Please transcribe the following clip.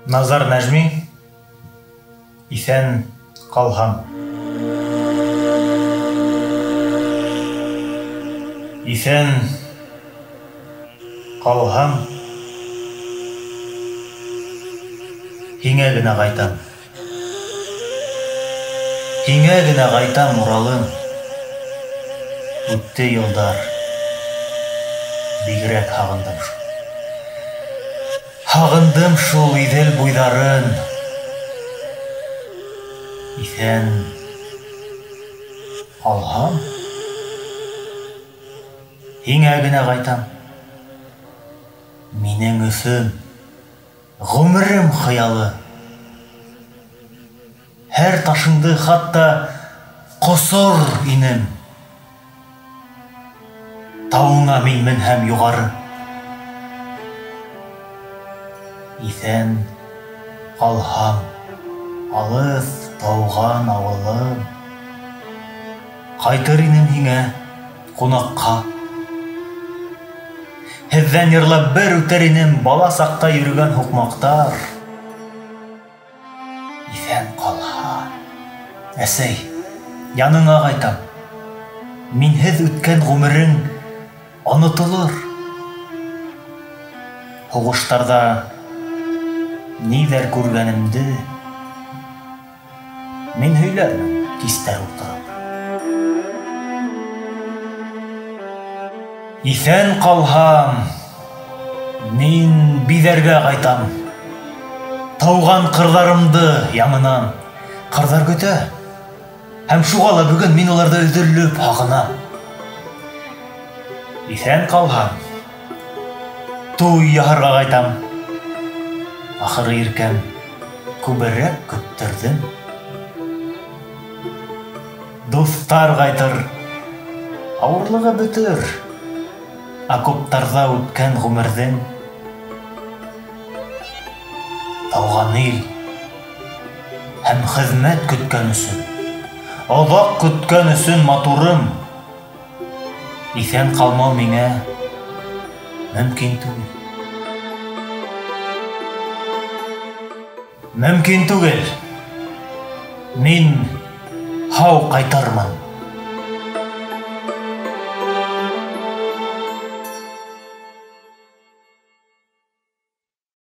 Назар Нәжми, иҫән ҡалһам. Иҫән ҡалһам, һиңә генә ҡайтам. Һиңә генә ҡайтам, Уралым. Үтте йылдар, бигерәк һағындым шул. Һағындым шул Иҙел буйҙарын. Иҫән ҡалһам, һиңә генә ҡайтам. Минең өсөн ғүмерем хыялы. Һәр ташыңды хатта ҡосор инем. Тауыңа мин менһәм юғары. Иҫән ҡалһам, алыҫ тауған ауылым. Ҡайтыр инем һиңә ҡунаҡҡа. Һеҙҙән йырлап бер үтер инем бала саҡта йөрөгән һуҡмаҡтар. Иҫән ҡалһам, әсәй, яныңа ҡайтам. Минһеҙ үткән ғүмерең онотолор. Һуғыштарҙа ниҙәр күргәнемде мин һөйләрмен кистәр ултырып. Иҫән ҡалһам, мин биҙәргә ҡайтам. Тауған ҡырҙарымды яңынан. Ҡырҙар көтә, һәм шуға ла бөгөн мин уларҙы өҙөлөп һағынам. Иҫән ҡалһам, туй яһарға ҡайтам. Ахыры иркәм күберәк көттөрҙөм. Дуҫтар ҡайтыр, ауырлығы бөтөр. Окоптарҙа үткән ғүмерҙең. Тауған ил һәм хеҙмәт көткән өсөн, оҙаҡ көткән өсөн матурым. Иҫән ҡалмау миңә мөмкин түгел. Мөмкин түгел. Мин һау ҡайтырмын.